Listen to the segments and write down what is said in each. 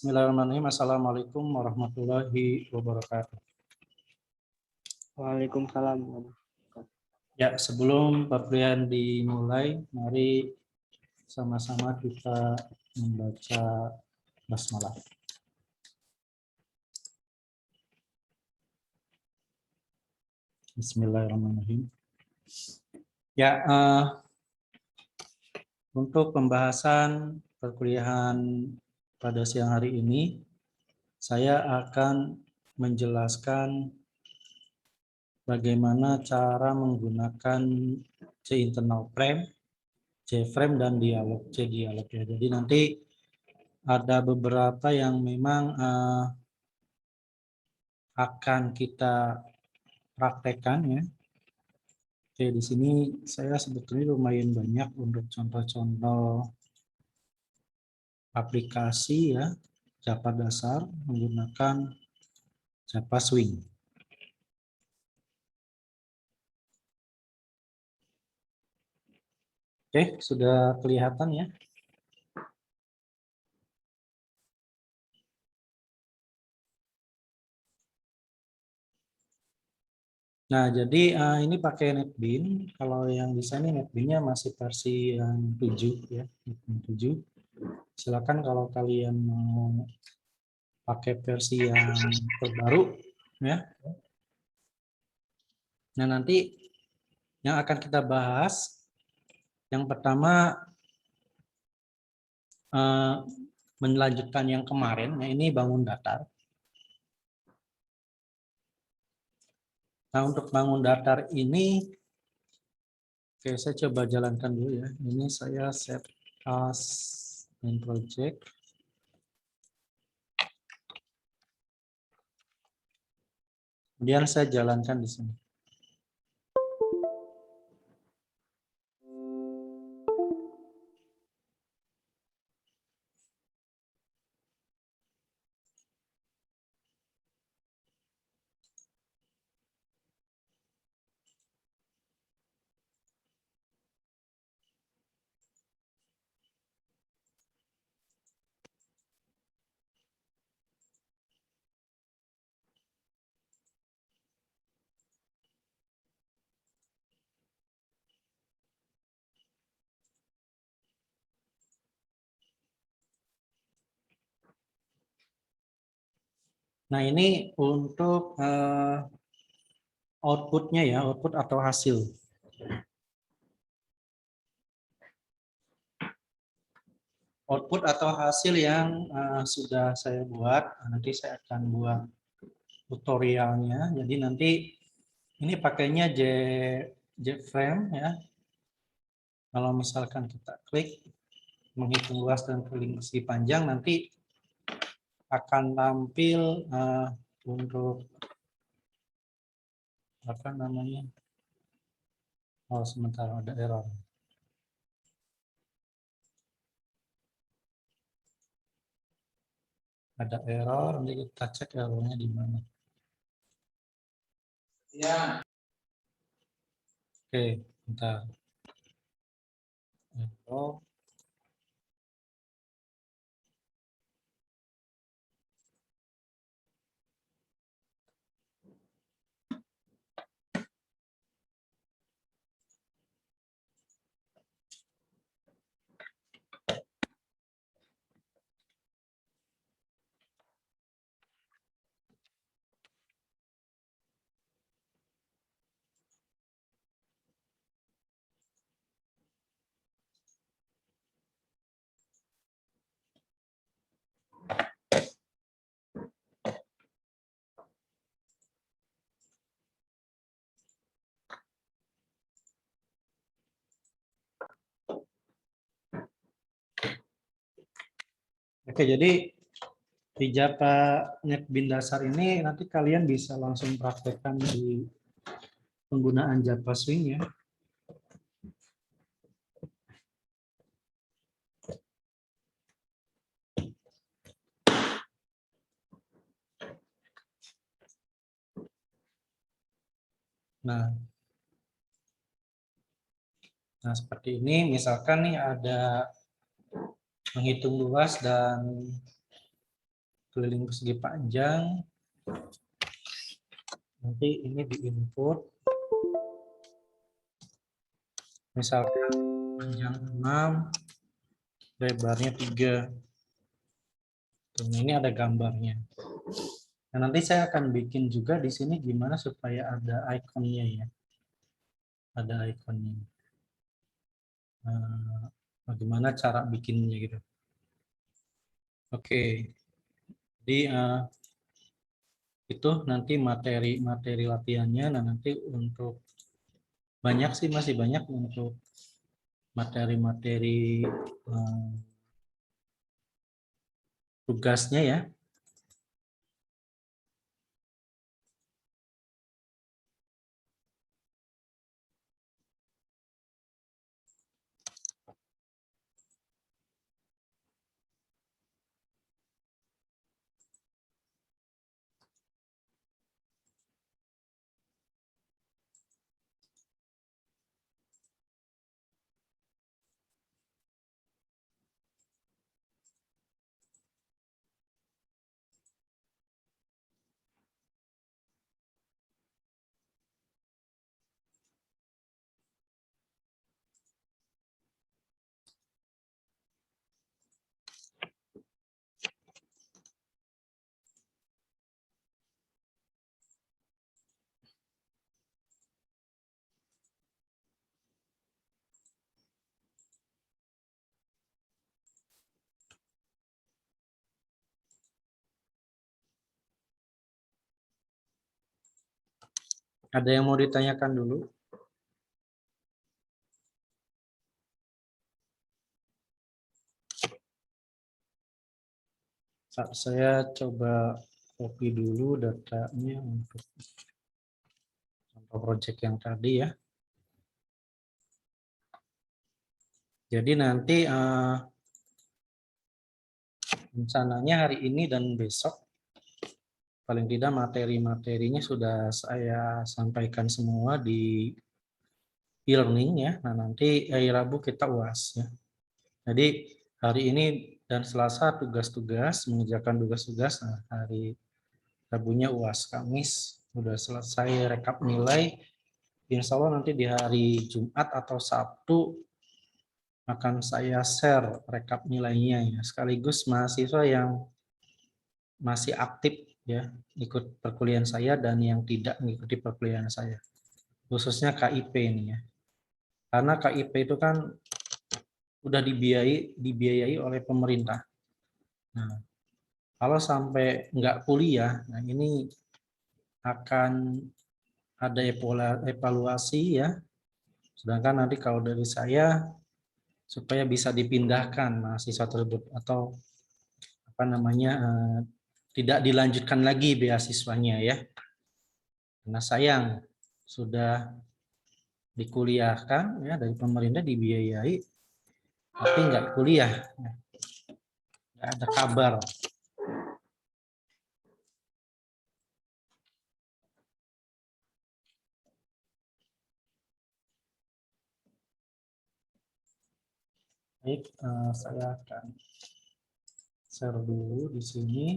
Bismillahirrahmanirrahim. Assalamualaikum warahmatullahi wabarakatuh. Waalaikumsalam. Ya, sebelum perkuliahan dimulai, mari sama-sama kita membaca basmalah. Bismillahirrahmanirrahim. Ya, untuk pembahasan perkuliahan pada siang hari ini, saya akan menjelaskan bagaimana cara menggunakan C-internal frame, C-frame, dan dialog, C-dialog. Ya. Jadi nanti ada beberapa yang memang akan kita praktekkan ya. Oke, di sini saya sebetulnya lumayan banyak untuk contoh-contoh aplikasi ya, Java dasar menggunakan Java Swing. Oke, sudah kelihatan ya. Nah, jadi ini pakai NetBeans. Kalau yang di sini NetBeans-nya masih versi yang 7 ya, 7. Silakan kalau kalian mau pakai versi yang terbaru ya. Nah, nanti yang akan kita bahas yang pertama melanjutkan yang kemarin, nah ini bangun datar. Nah, untuk bangun datar ini, oke, saya coba jalankan dulu ya. Ini saya set as main project. Kemudian saya jalankan di sini. Nah, ini untuk outputnya ya, output atau hasil. Output atau hasil yang sudah saya buat, nanti saya akan buat tutorialnya. Jadi nanti ini pakainya JFrame ya. Kalau misalkan kita klik menghitung luas dan persegi panjang, nanti akan tampil untuk apa namanya? Oh, sementara ada error. Ada error, nanti kita cek errornya di mana. Ya. Oke, bentar. Error. Oke, jadi di Java NetBeans dasar ini nanti kalian bisa langsung praktekkan di penggunaan Java Swing ya. Nah, seperti ini misalkan nih ada menghitung luas dan keliling persegi panjang. Nanti ini di input. Misalkan panjang 6, lebarnya 3. Ini ada gambarnya. Nah, nanti saya akan bikin juga di sini gimana supaya ada ikonnya ya. Ada ikonnya. Bagaimana cara bikinnya gitu. Oke. Jadi itu nanti materi latihannya. Nah, nanti untuk banyak sih, masih banyak untuk materi-materi tugasnya ya. Ada yang mau ditanyakan dulu? Saya coba copy dulu datanya untuk contoh project yang tadi ya. Jadi nanti rencananya hari ini dan besok paling tidak materi-materinya sudah saya sampaikan semua di e-learning ya. Nah, nanti hari Rabu kita UAS ya. Jadi hari ini dan Selasa tugas-tugas, mengerjakan tugas-tugas. Nah, hari Rabunya UAS, Kamis sudah selesai rekap nilai. Insya Allah nanti di hari Jumat atau Sabtu akan saya share rekap nilainya ya. Sekaligus mahasiswa yang masih aktif ya ikut perkuliahan saya dan yang tidak mengikuti perkuliahan saya. Khususnya KIP ini ya. Karena KIP itu kan udah dibiayai oleh pemerintah. Nah, kalau sampai nggak kuliah, nah ini akan ada evaluasi ya. Sedangkan nanti kalau dari saya supaya bisa dipindahkan mahasiswa tersebut atau apa namanya tidak dilanjutkan lagi beasiswanya ya. Karena sayang sudah dikuliahkan ya dari pemerintah dibiayai tapi nggak kuliah, nggak ada kabar. Baik, saya akan share dulu di sini.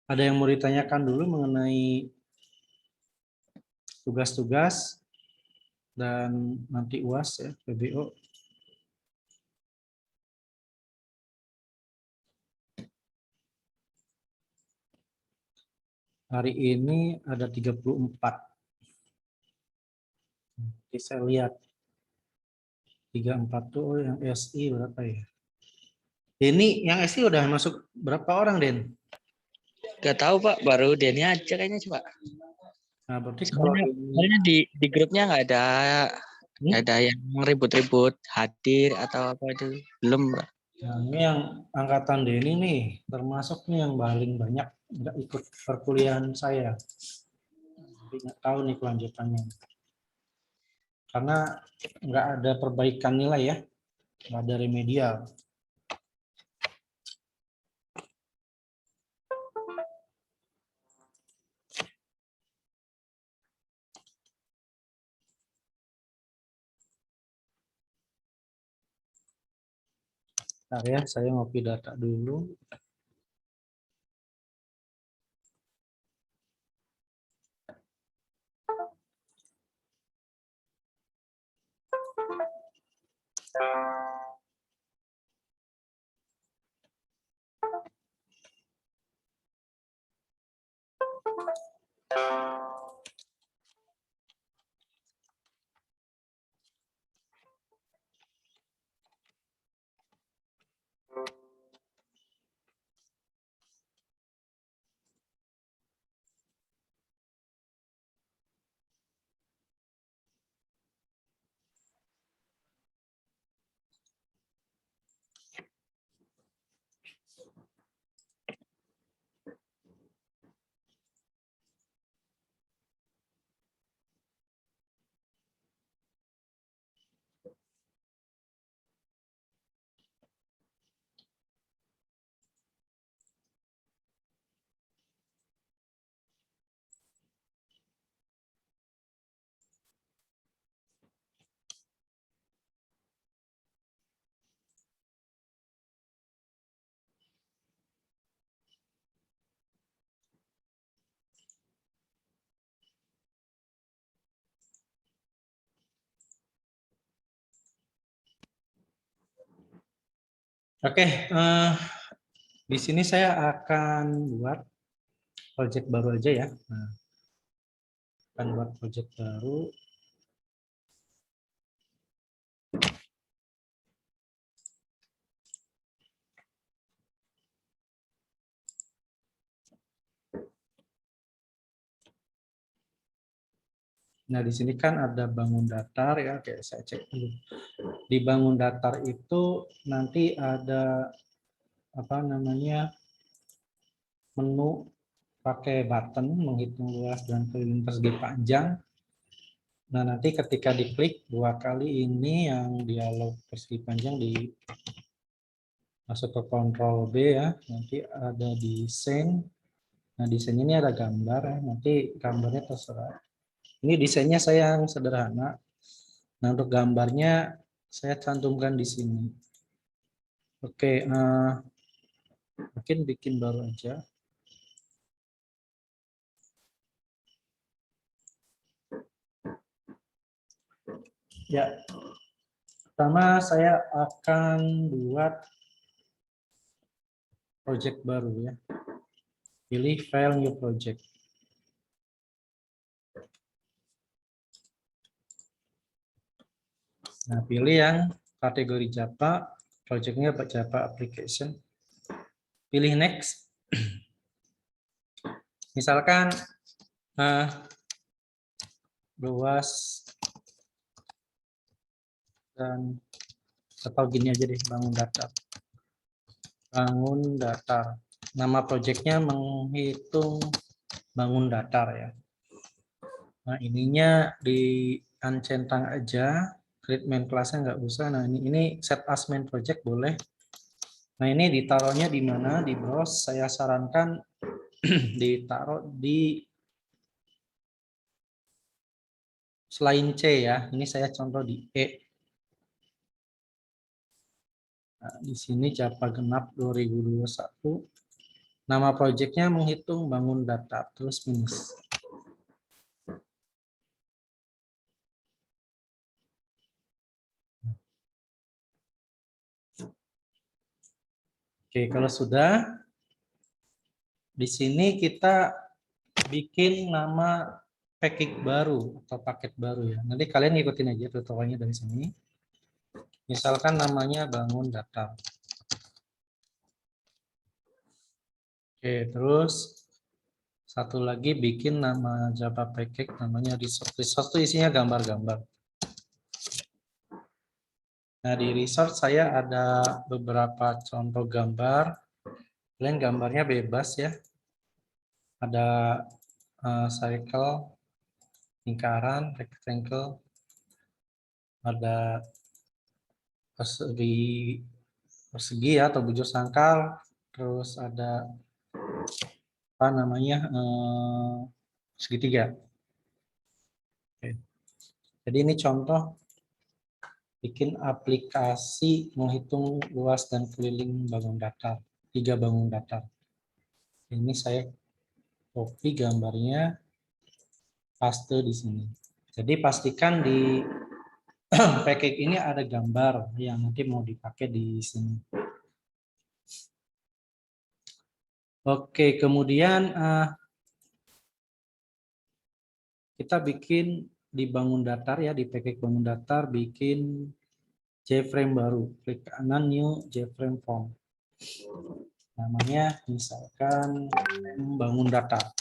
Ada yang mau ditanyakan dulu mengenai tugas-tugas dan nanti UAS ya, PBO. Hari ini ada 34. Nanti saya lihat 34 tuh yang SI berapa ya? Ini yang SI udah masuk berapa orang, Den? Gak tahu Pak, baru Denny aja kayaknya Pak. Nah, berarti kalau Soalnya di grupnya nggak ada yang ribut-ribut hadir atau apa itu belum Pak. Nah, ini yang angkatan Denny nih, termasuk nih yang paling banyak nggak ikut perkuliahan saya. Jadi nggak tahu nih kelanjutannya. Karena nggak ada perbaikan nilai ya, nggak ada remedial. Bentar ya, saya ngopi data dulu. Oke, di sini saya akan buat project baru aja ya. Nah, akan buat project baru. Nah, di sini kan ada bangun datar ya. Oke, saya cek dulu. Di bangun datar itu nanti ada apa namanya menu pakai button menghitung luas dan keliling persegi panjang. Nah, nanti ketika diklik 2 kali ini yang dialog persegi panjang di masuk ke Ctrl B ya. Nanti ada desain. Nah, desain ini ada gambar ya. Nanti gambarnya terserah. Ini desainnya saya yang sederhana. Nah, untuk gambarnya saya cantumkan di sini. Oke, mungkin bikin baru aja. Ya, pertama saya akan buat project baru ya. Pilih file new project. Nah, pilih yang kategori Java, projectnya Java application. Pilih next. Misalkan luas dan atau gini aja deh, bangun datar. Bangun datar. Nama projectnya menghitung bangun datar ya. Nah, ininya di uncentang aja, create main kelasnya nggak usah. Nah, ini set as main project boleh. Nah, ini ditaruhnya di mana? Di browse. Saya sarankan ditaruh di selain C ya. Ini saya contoh di E. Nah, di sini Java Genap 2021. Nama projectnya menghitung bangun datar terus minus. Oke, kalau sudah, di sini kita bikin nama package baru atau paket baru ya. Nanti kalian ikutin aja tutorialnya dari sini. Misalkan namanya bangun datar. Oke, terus satu lagi bikin nama Java package namanya resource. Resource itu isinya gambar-gambar. Nah, di resource saya ada beberapa contoh gambar. Kalian gambarnya bebas ya. ada circle, lingkaran, rectangle, ada persegi ya atau bujur sangkal, terus ada apa namanya segitiga. Oke. Jadi ini contoh bikin aplikasi menghitung luas dan keliling bangun datar, 3 bangun datar. Ini saya copy gambarnya, paste di sini. Jadi pastikan di package ini ada gambar yang nanti mau dipakai di sini. Oke, kemudian kita bikin di bangun datar ya, di package bangun datar bikin JFrame baru. Klik kanan new JFrame form. Namanya misalkan bangun datar.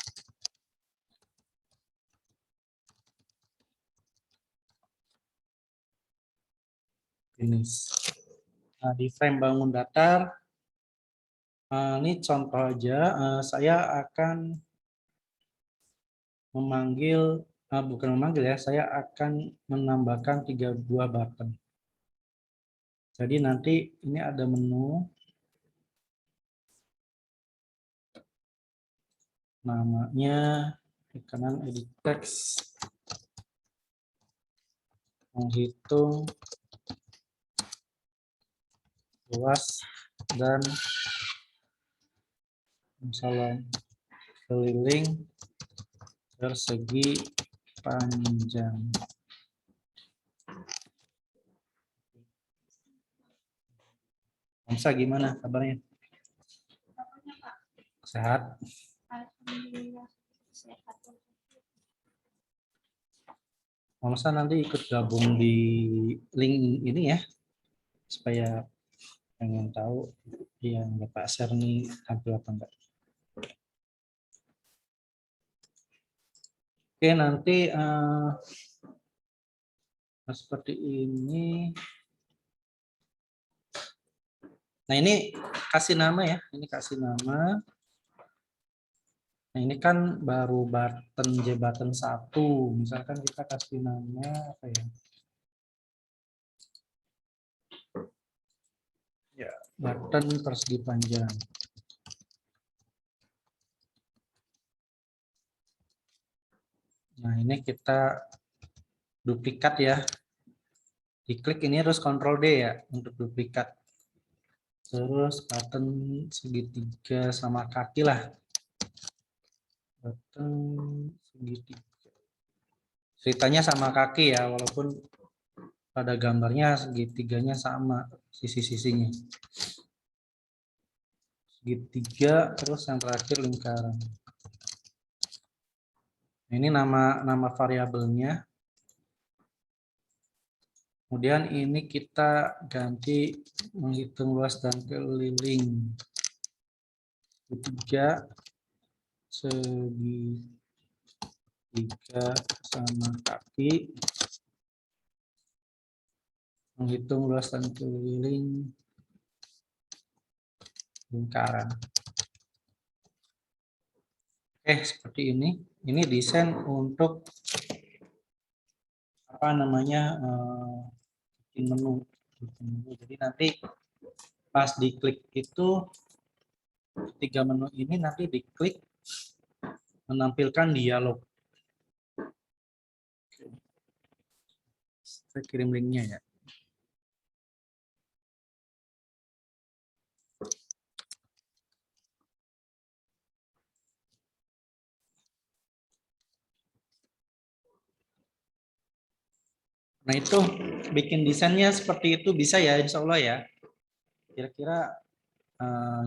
Finish. Nah, di frame bangun datar, ini contoh aja, saya akan memanggil, bukan memanggil ya, saya akan menambahkan 3 buah button. Jadi nanti ini ada menu, namanya di kanan edit text, menghitung luas dan misalnya keliling persegi panjang. Hamsa gimana kabarnya? Sehat? Alhamdulillah sehat. Hamsa nanti ikut gabung di link ini ya, supaya pengen tahu yang Bapak share nih tampil apa enggak. Oke, nanti seperti ini. Nah, ini kasih nama ya. Ini kasih nama. Nah, ini kan baru button J-button 1. Misalkan kita kasih nama apa ya? Ya, button persegi panjang. Nah, ini kita duplikat ya. Diklik ini terus Ctrl D ya untuk duplikat. Terus button segitiga sama kaki lah. Button segitiga. Ceritanya sama kaki ya, walaupun pada gambarnya segitiganya sama sisi-sisinya. Segitiga, terus yang terakhir lingkaran. Ini nama variabelnya. Kemudian ini kita ganti menghitung luas dan keliling. Segitiga, segitiga sama kaki. Menghitung luas dan keliling lingkaran. Oke, seperti ini. Ini desain untuk apa namanya bikin menu. Jadi nanti pas diklik itu tiga menu ini nanti diklik menampilkan dialog. Saya kirim linknya ya. Nah itu bikin desainnya seperti itu bisa ya, insya Allah ya. Kira-kira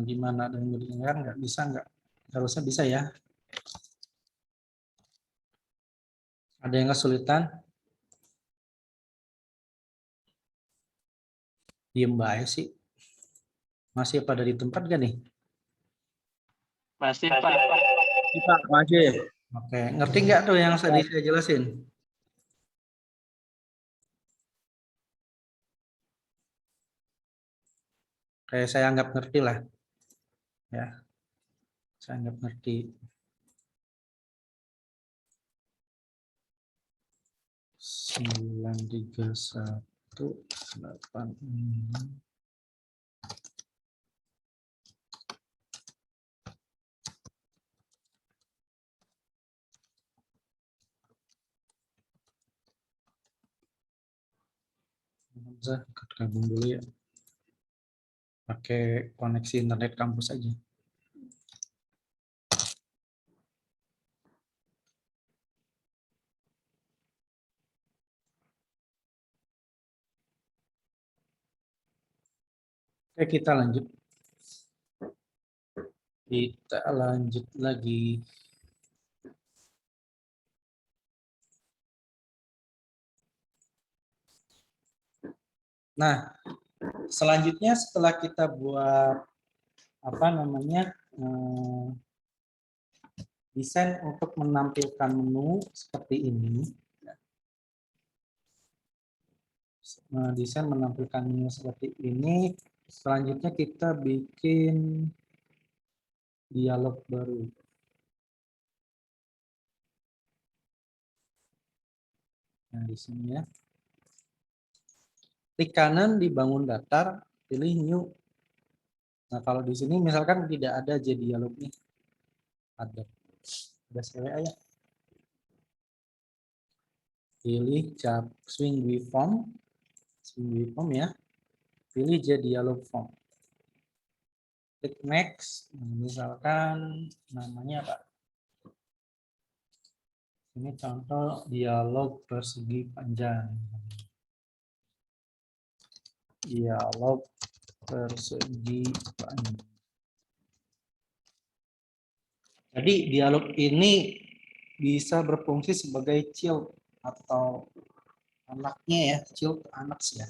gimana dan mendengar nggak bisa nggak? Harusnya bisa ya. Ada yang kesulitan? Diem baik sih. Masih pada di tempat gak nih? Masih Pak. Pak, masih. Oke, ngerti nggak tuh yang tadi saya jelasin? Kayak saya anggap ngerti lah. Ya, saya anggap ngerti. 93186. Saya gabung dulu ya. Pakai koneksi internet kampus aja. Oke, kita lanjut. Kita lanjut lagi. Nah, selanjutnya setelah kita buat apa namanya desain untuk menampilkan menu seperti ini, desain menampilkan menu seperti ini. Selanjutnya kita bikin dialog baru. Nah, di sini ya. Klik kanan di bangun datar, pilih new. Nah, kalau di sini misalkan tidak ada jadi dialog nih. Ada CWA ya. Pilih cap swing waveform ya. Pilih jadi dialog form. Klik next. Nah, misalkan namanya apa? Ini contoh dialog persegi panjang. Dialog persegi panjang. Jadi dialog ini bisa berfungsi sebagai child atau anaknya ya, child anak sih ya.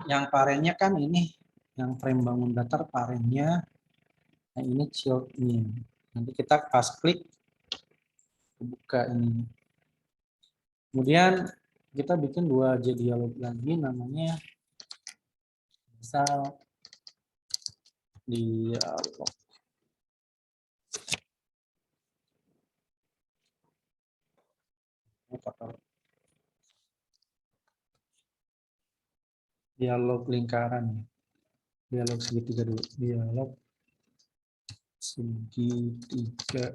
Yang parennya kan ini, yang frame bangun datar parennya, nah ini child-nya. Nanti kita pas klik, buka ini. Kemudian kita bikin dua dialog lagi, namanya misal dialog. Dialog lingkaran, dialog segitiga dulu, dialog segitiga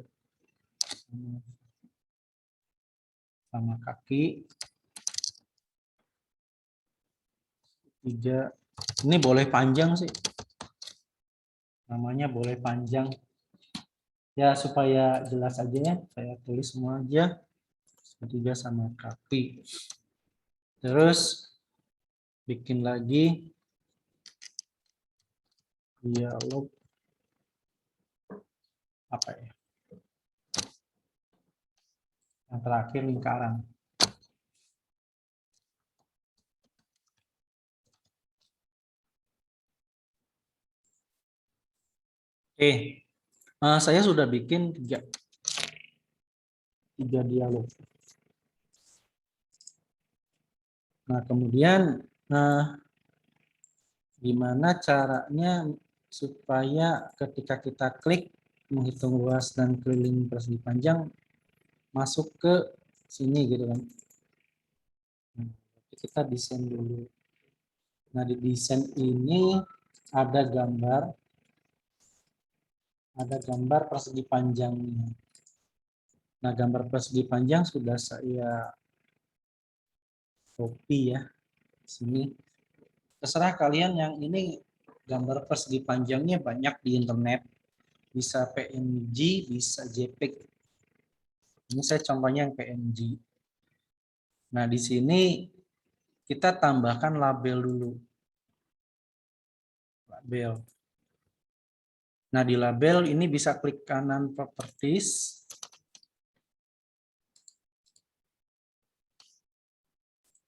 sama kaki. Tiga, ini boleh panjang sih, namanya boleh panjang ya supaya jelas aja ya, saya tulis semua aja segitiga sama kaki. Terus bikin lagi dialog apa ya, yang terakhir lingkaran. Oke, saya sudah bikin tiga dialog. Nah, kemudian gimana caranya supaya ketika kita klik menghitung luas dan keliling persegi panjang masuk ke sini gitu kan. Nah, kita desain dulu. Nah, di desain ini ada gambar persegi panjangnya. Nah, gambar persegi panjang sudah saya copy ya sini. Terserah kalian, yang ini gambar persegi panjangnya banyak di internet, bisa PNG, bisa JPEG. Ini saya contohnya yang PNG. Nah, di sini kita tambahkan label dulu. Label. Nah, di label ini bisa klik kanan properties.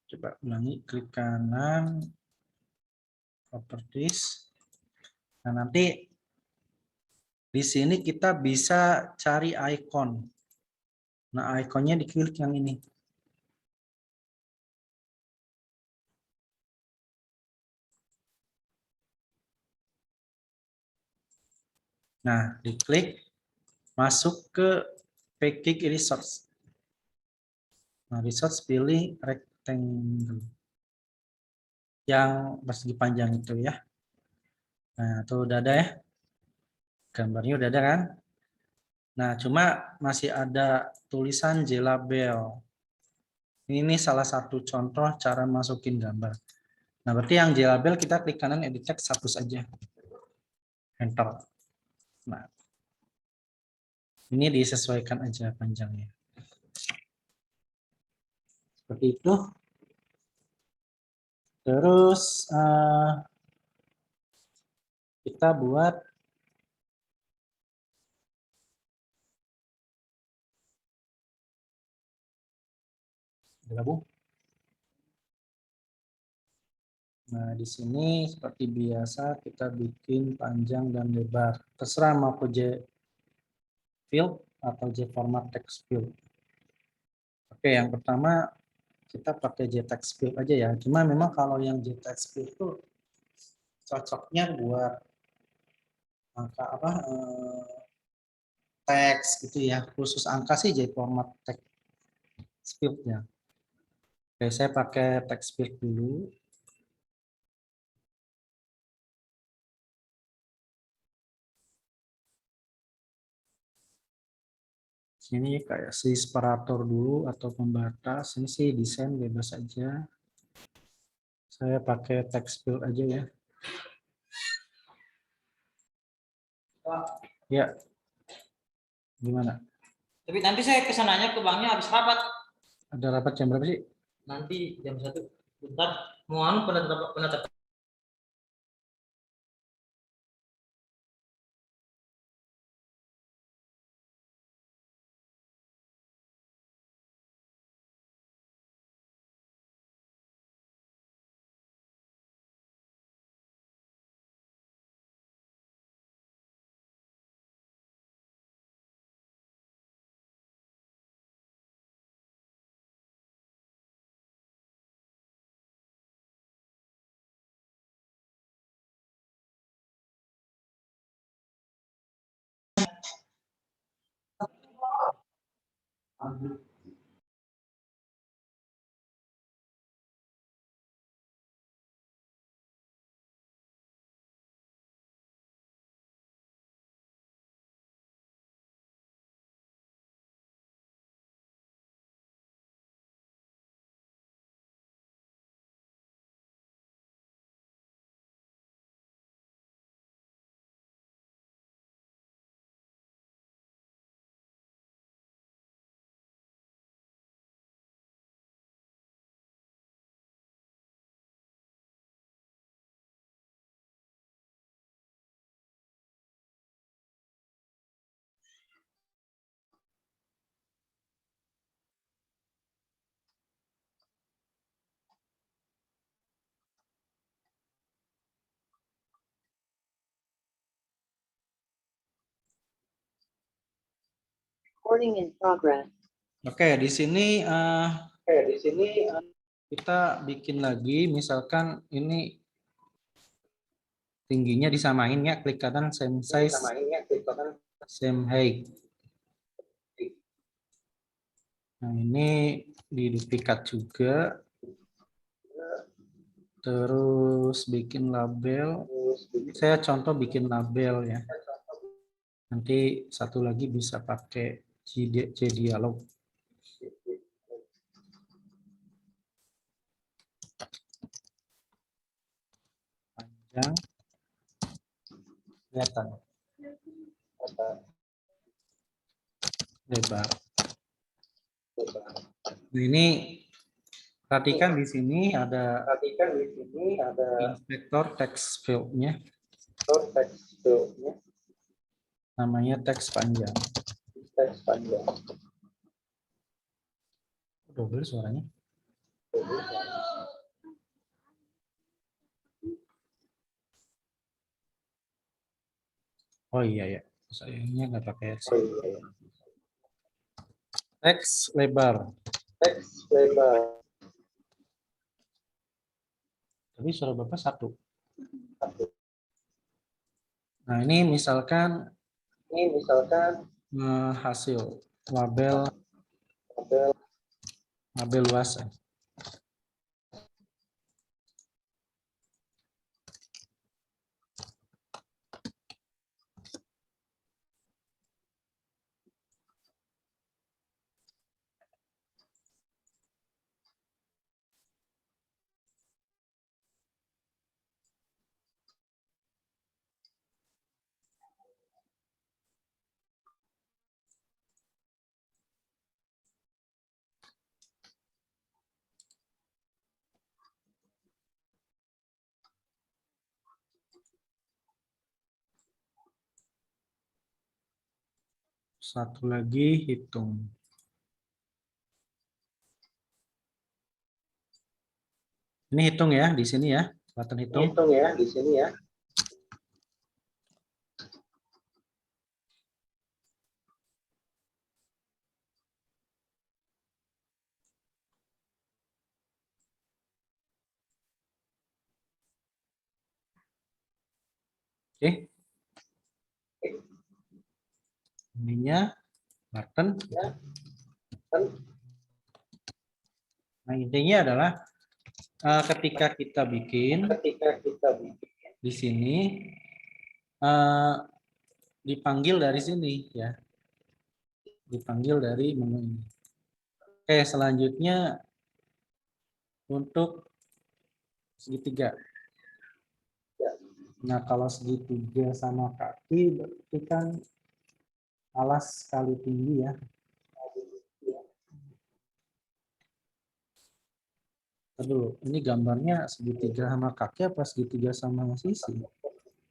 Coba ulangi, klik kanan properties. Nah, nanti di sini kita bisa cari icon. Nah, ikonnya diklik yang ini. Nah, diklik, masuk ke Package Resource. Nah, resource pilih rectangle. Yang persegi panjang itu ya. Nah, itu udah ada ya. Gambarnya udah ada kan? Nah, cuma masih ada tulisan J-label. Ini salah satu contoh cara masukin gambar. Nah, berarti yang J-label kita klik kanan edit text, hapus aja. Enter. Nah, ini disesuaikan aja panjangnya. Seperti itu. Terus kita buat gabung. Nah, di sini seperti biasa kita bikin panjang dan lebar. Terserah mau ke J field atau J format text field. Oke, yang pertama kita pakai J text field aja ya. Cuma memang kalau yang J text field itu cocoknya buat angka apa teks gitu ya. Khusus angka sih J format text field-nya. Oke, saya pakai text field dulu. Sini kayak si separator dulu atau pembatas. Ini sih desain bebas aja. Saya pakai text field aja ya. Ya. Gimana? Tapi nanti saya kesananya ke banknya habis rapat. Ada rapat jam berapa sih? Nanti jam 1. Bentar, mau anu penata. Recording in progress. Oke, di sini kita bikin lagi, misalkan ini tingginya disamain ya, klik kanan same size, same height. Nah, ini diduplikat juga. Terus bikin label. Saya contoh bikin label ya. Nanti satu lagi bisa pakai JDialog. Panjang. Kelihatan. Lebar. Nah, ini perhatikan di sini ada inspektor text field-nya. Namanya teks panjang. Double suaranya. Oh iya ya, sayangnya nggak pakai headset. Teks lebar. Tapi suara Bapak satu. Nah, ini misalkan hasil label AB luas. Satu lagi hitung. Ini hitung ya di sini ya, button hitung. Hitung ya di sini ya. Oke. Ininya button. Nah, intinya adalah ketika kita bikin di sini dipanggil dari sini ya. Dipanggil dari menu ini. Oke, selanjutnya untuk segitiga. Nah, kalau segitiga sama kaki berarti kan alas kali tinggi ya. Aduh, ini gambarnya segitiga sama kaki apa segitiga sama sisi?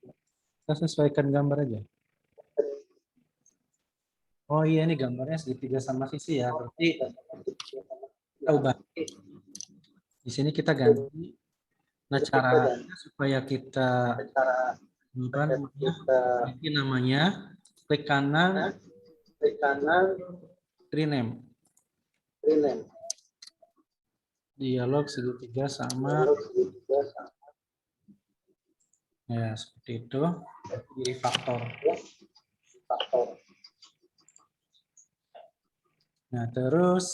Kita sesuaikan gambar aja. Oh iya, ini gambarnya segitiga sama sisi ya. Berarti kita ubah. Di sini kita ganti. Nah, caranya supaya kita ganti namanya, klik kanan, rename. Dialog segitiga sama ya seperti itu. Jadi faktor. Nah, terus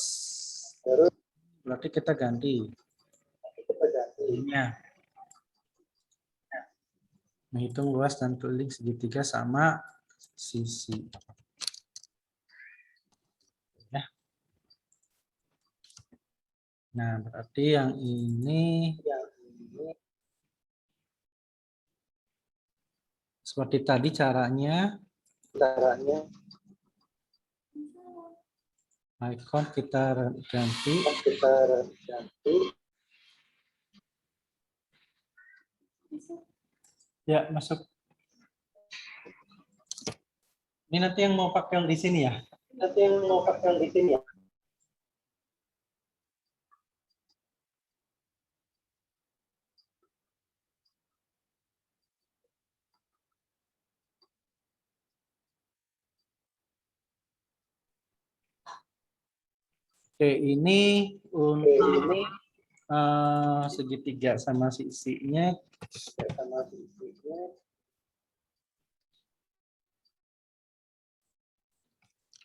berarti kita ganti. Ininya. Menghitung luas dan keliling segitiga sama sisi. Ya. Nah, berarti yang ini seperti tadi caranya. Icon kita ganti. Ya, masuk. Ini nanti yang mau pakai di sini ya. Oke, ini untuk segitiga sama sisinya.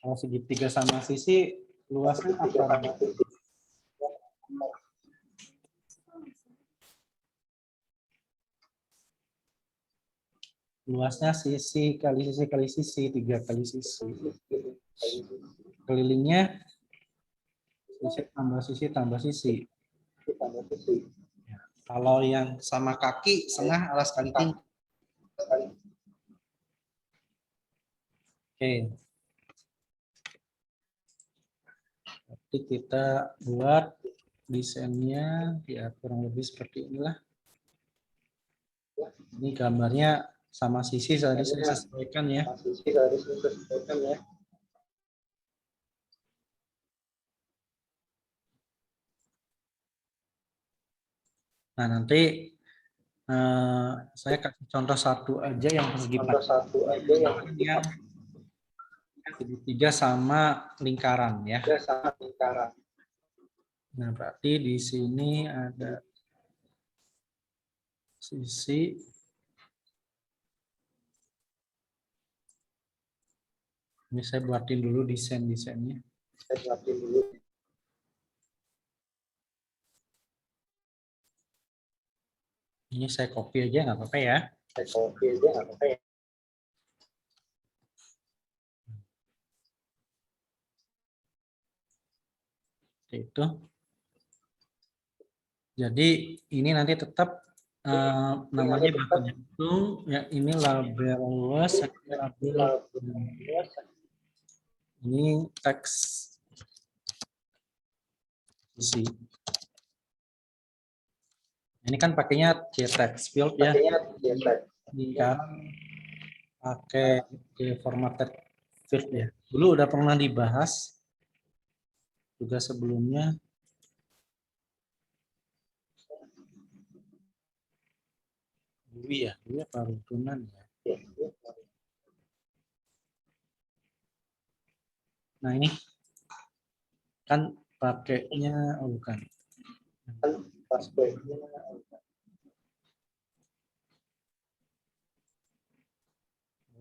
Kalau segitiga sama sisi, luasnya apa? Luasnya sisi kali sisi kali sisi, 3 kali sisi. Kelilingnya sisi tambah sisi tambah sisi. Ya. Kalau yang sama kaki, setengah alas kali tinggi. Oke. Jadi kita buat desainnya ya kurang lebih seperti inilah. Ini gambarnya sama sisi tadi saya sesuaikan ya. Nah, nanti saya kasih contoh satu aja yang persegi yang segitiga sama lingkaran ya. Nah, berarti di sini ada sisi ini saya buatin dulu desainnya. Ini saya copy aja nggak apa-apa ya. Itu. Jadi ini nanti tetap namanya baku jantung, ya ini label luas, ini teks isi. Ini kan pakainya JText field ya. Lingkaran pakai formatted field ya. Dulu udah pernah dibahas juga sebelumnya. Dwi ya, Dwi apa rutunan ya. Nah ini kan pakainya, oh bukan.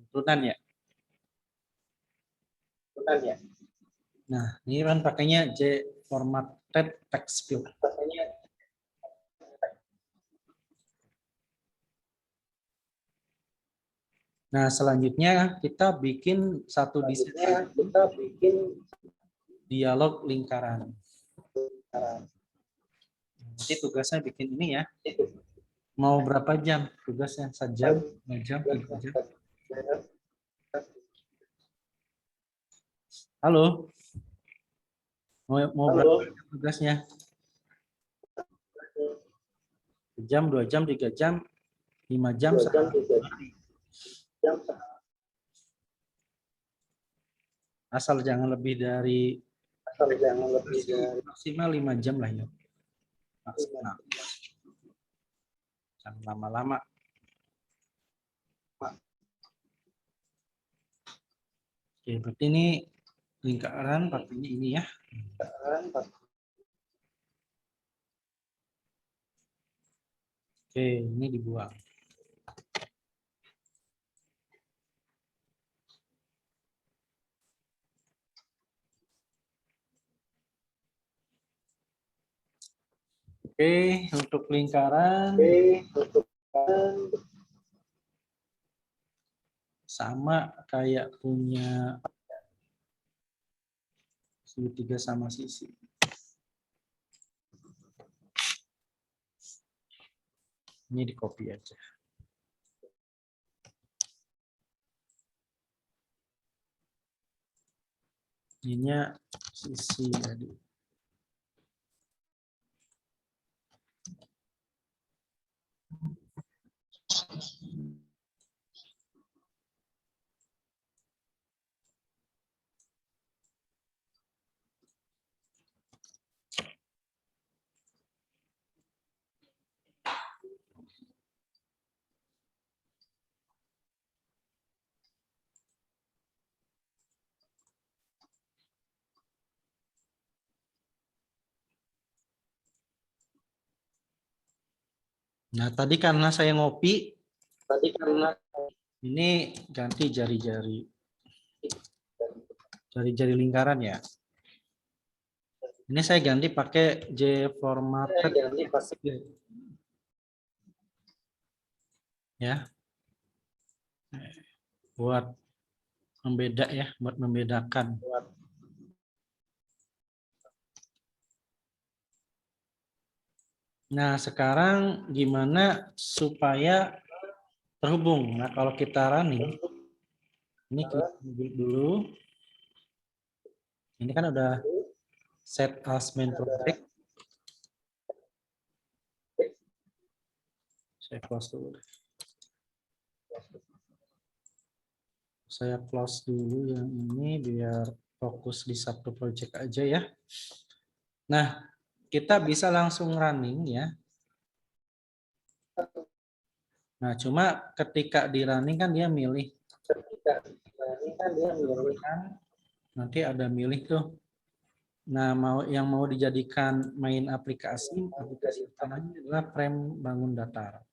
Rutunan ya. Nah ini kan pakainya J formatted text field. Nah, selanjutnya kita bikin satu desain dialog lingkaran. Nanti tugasnya bikin ini ya. Mau berapa jam tugasnya? 1 jam, 2 jam, 3 jam? Halo? Mau berapa jam tugasnya? 1 jam, 2 jam, 3 jam, 5 jam, 1 hari. Asal jangan lebih dari maksimal 5 jam lah ya. Maksimal. Jangan lama-lama. Oke, berarti ini lingkaran pakainya ini ya. Oke, ini dibuang. Oke, untuk lingkaran sama kayak punya segitiga sama sisi. Ini di copy aja. Ininya sisi tadi. Nah, tadi karena saya ngopi, ini ganti jari-jari lingkaran ya. Ini saya ganti pakai J formatted ya. Buat membeda ya, buat membedakan. Nah, sekarang gimana supaya terhubung? Nah, kalau kita running, ini klik dulu. Ini kan udah set as main project. Saya close dulu. Saya close dulu yang ini biar fokus di satu project aja ya. Nah, kita bisa langsung running ya. Nah, cuma ketika di running kan dia milih. Nanti ada milih tuh. Nah, yang mau dijadikan main aplikasi utamanya adalah frame bangun datar.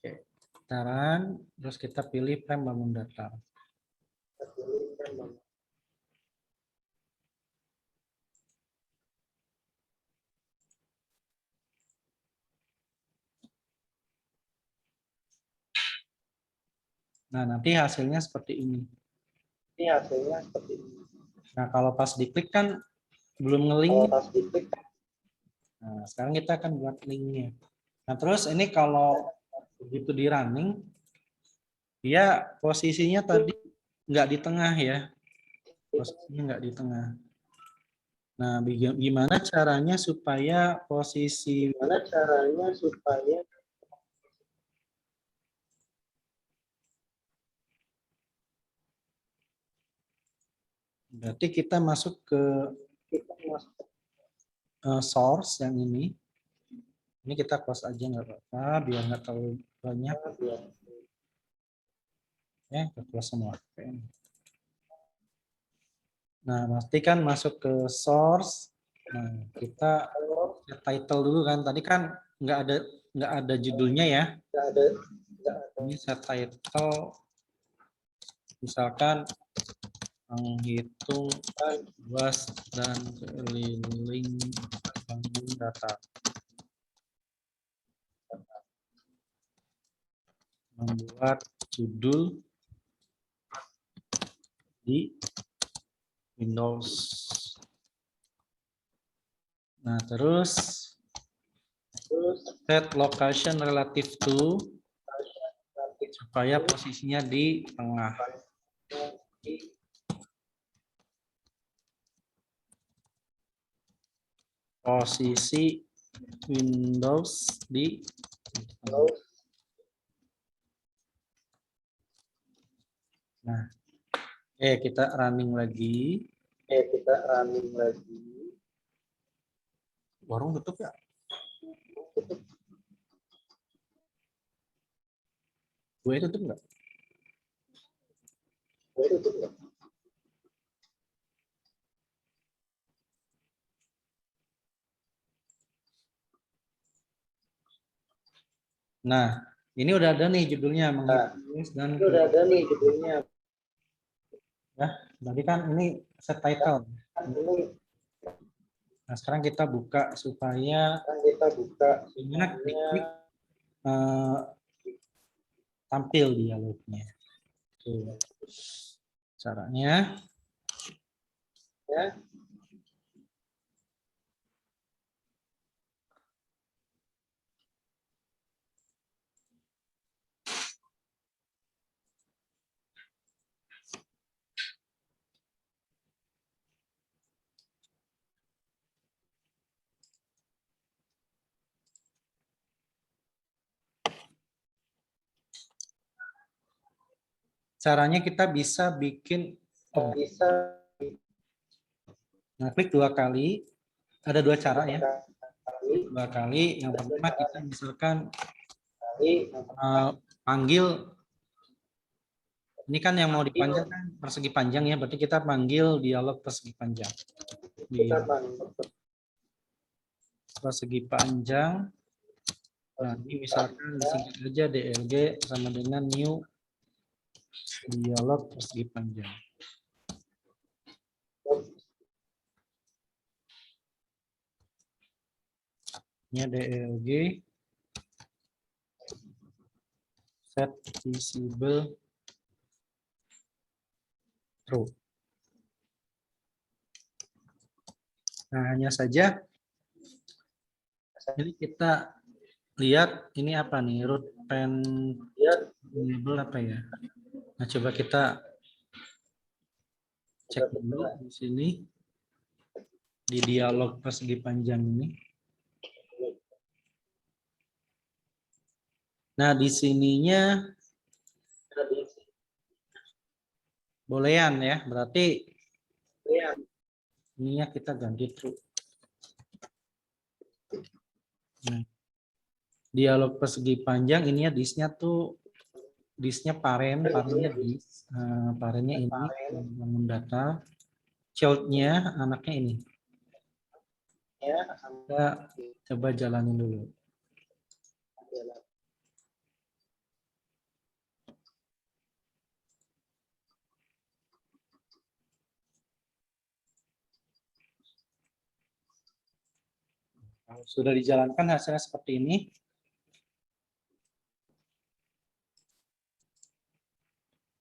Oke, dataran, terus kita pilih frame bangun datar. Nah, nanti hasilnya seperti ini. Nah, kalau pas diklik kan belum nge-link. Nah, sekarang kita akan buat linknya. Nah, terus ini kalau begitu di running, dia posisinya tadi nggak di tengah ya. Posisinya nggak di tengah. Nah, gimana caranya supaya posisi berarti kita masuk ke source yang ini. Ini kita close aja nggak apa-apa, biar nggak terlalu banyak. Ya, kita close semua. Nah, pastikan masuk ke source. Nah, kita set title dulu kan. Tadi kan nggak ada judulnya ya. Ini set title, misalkan menghitung luas dan keliling bangun data. Membuat judul di Windows. Nah, terus set location relative to supaya posisinya di tengah. Posisi Windows di tengah. Nah, kita running lagi. Warung tutup ya? Gue tutup nggak? Nah, ini udah ada nih judulnya menghitung dan ya, tadi kan ini set title. Nah, sekarang kita buka supaya gimana klik tampil dialognya. Tuh. Caranya kita bisa bikin nah, klik 2 kali. Ada 2 cara ya. 2 kali. Yang pertama kita misalkan panggil. Ini kan yang mau dipanjang kan persegi panjang ya. Berarti kita panggil dialog persegi panjang. Persegi panjang. Nah, ini misalkan disingkat aja DLG sama dengan new dialog persegi panjang. Ini DLG set visible true. Nah, hanya saja ini kita lihat ini apa nih root pen enable apa ya. Nah, coba kita cek dulu di sini di dialog persegi panjang ini. Nah, di sininya bolehan ya, berarti ininya kita ganti true. Nah, dialog persegi panjang ininya disknya tuh disknya parennya disk, parennya ini bangun data, childnya anaknya ini. Kita coba jalanin dulu. Kalau sudah dijalankan hasilnya seperti ini.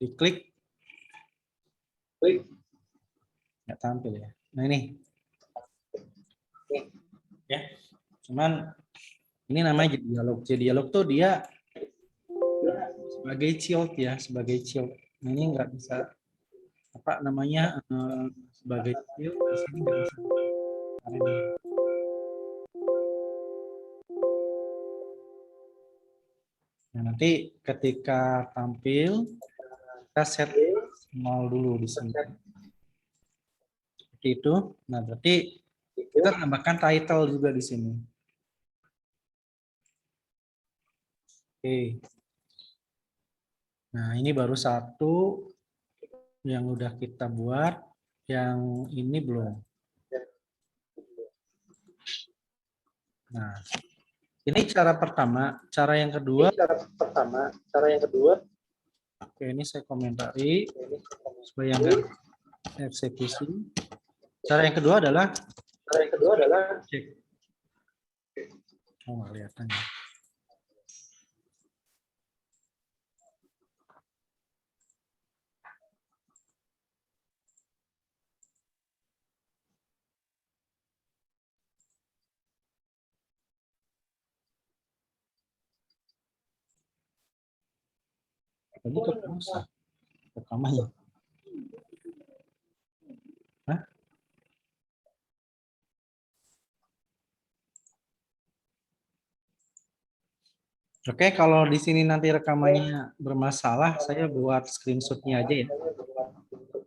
Diklik. Nggak tampil ya. Nah ini. Ya. Cuman ini namanya jadi dialog. Jadi dialog tuh dia sebagai child ya, sebagai child. Nah, ini nggak bisa apa namanya sebagai child di sini nggak bisa. Nah, nanti ketika tampil kita set 0 dulu di sini. Seperti itu. Nah, berarti kita tambahkan title juga di sini. Oke. Nah, ini baru satu yang udah kita buat, yang ini belum. Nah, ini cara pertama. Cara yang kedua. Oke, ini saya komentari supaya nggak eksekusi. Cara yang kedua adalah cek. Oh, nggak kelihatan ya. Tadi keputusan rekamannya. Hah? Oke, kalau di sini nanti rekamannya bermasalah, saya buat screenshot-nya aja ya.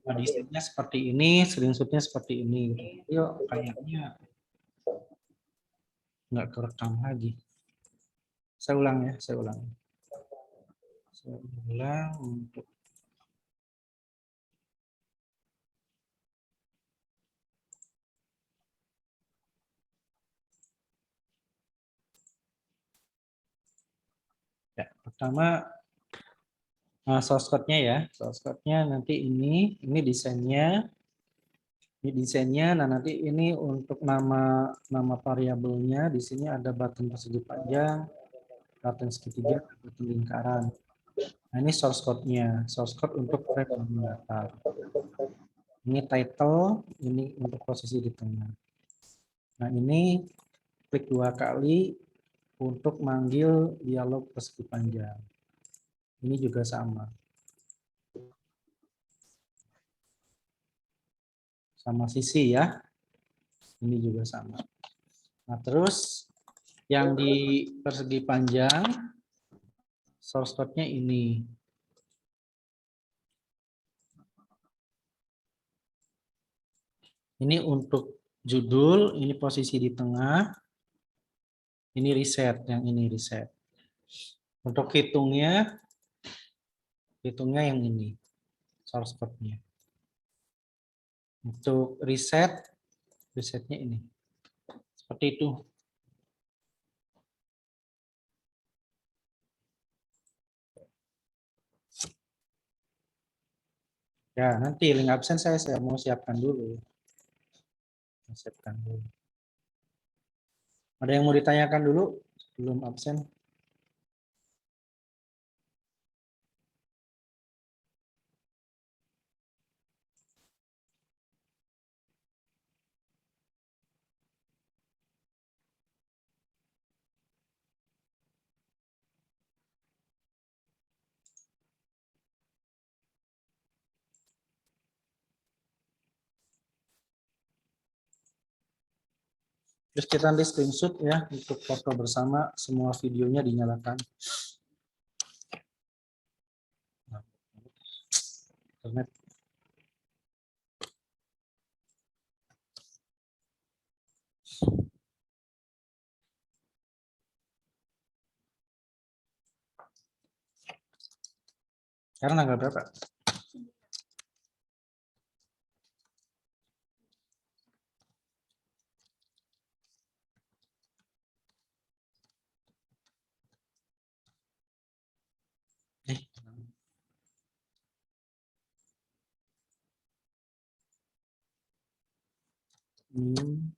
Nah, desainnya seperti ini, screenshot-nya seperti ini. Yuk, kayaknya nggak kerekam lagi. Saya ulang ya, saya ulang. Saya ulang untuk ya, pertama source code-nya ya. Source code-nya nanti ini desainnya. Ini desainnya, nah nanti ini untuk nama variabelnya di sini ada button persegi panjang, button segitiga, button lingkaran. Nah ini source code-nya, source code untuk frame datar. Ini title, ini untuk posisi di tengah. Nah ini klik 2 kali untuk manggil dialog persegi panjang. Ini juga sama. Sama sisi ya. Ini juga sama. Nah, terus yang di persegi panjang source code-nya ini. Ini untuk judul, ini posisi di tengah. Ini reset, yang ini reset. Untuk hitungnya yang ini. Source code-nya. Untuk resetnya ini. Seperti itu. Ya, nanti link absen saya mau siapkan dulu. Siapkan dulu. Ada yang mau ditanyakan dulu sebelum absen? Terus kita nanti screenshot ya untuk foto bersama, semua videonya dinyalakan. Internet. Sekarang tanggal berapa? Hmm.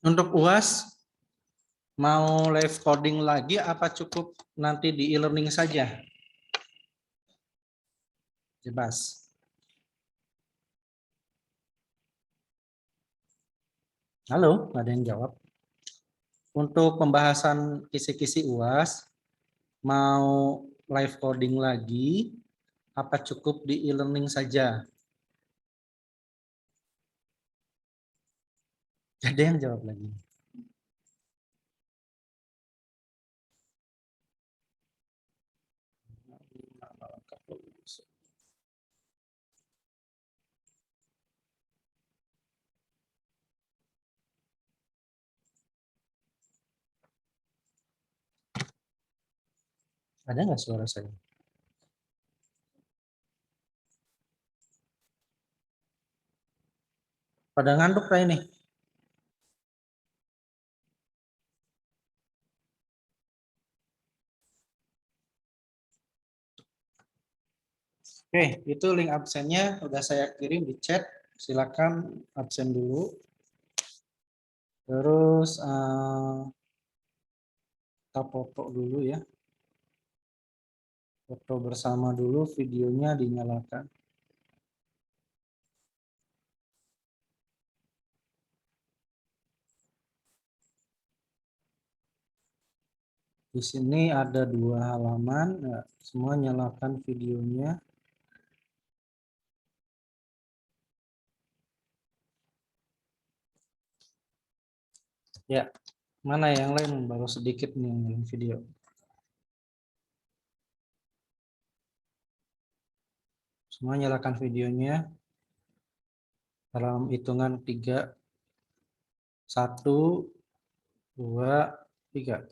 Untuk UAS, mau live coding lagi apa cukup nanti di e-learning saja? Bebas. Halo, nggak ada yang jawab. Untuk pembahasan kisi-kisi UAS, mau live coding lagi, apa cukup di e-learning saja? Ada yang jawab lagi. Ada nggak suara saya? Pada ngantuk kayak ini? Oke, itu link absennya udah saya kirim di chat. Silakan absen dulu. Terus kita foto dulu ya. Foto bersama dulu, videonya dinyalakan. Di sini ada 2 halaman, ya, semua nyalakan videonya. Ya, mana yang lain? Baru sedikit nih yang video. Semua nyalakan videonya. Dalam hitungan 3, 1, 2, 3.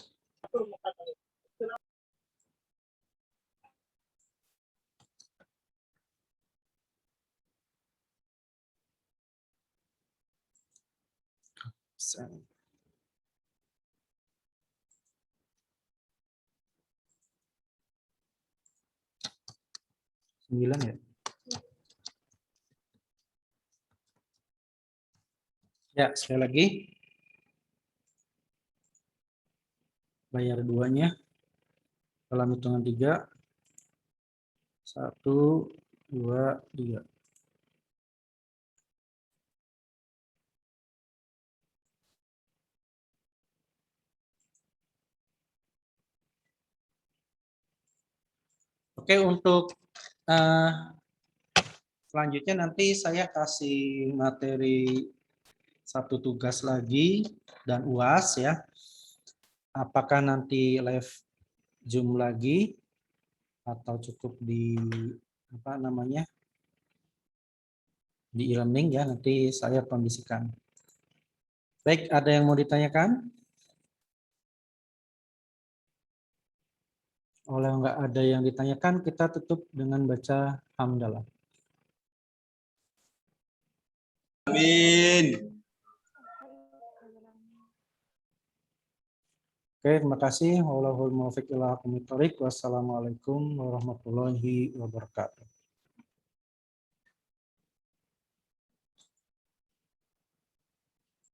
Absen. Sembilan ya? Ya, sekali lagi. Layar 2-nya. Dalam hitungan 3. 1, 2, 3. Oke, untuk selanjutnya nanti saya kasih materi 1 tugas lagi dan UAS ya. Apakah nanti live Zoom lagi atau cukup di apa namanya? Di e-learning ya, nanti saya kondisikan. Baik, ada yang mau ditanyakan? Kalau nggak ada yang ditanyakan, kita tutup dengan baca hamdalah. Amin. Oke, terima kasih. Wallahul muwaffiq ila aqwamit thoriq. Wassalamualaikum warahmatullahi wabarakatuh.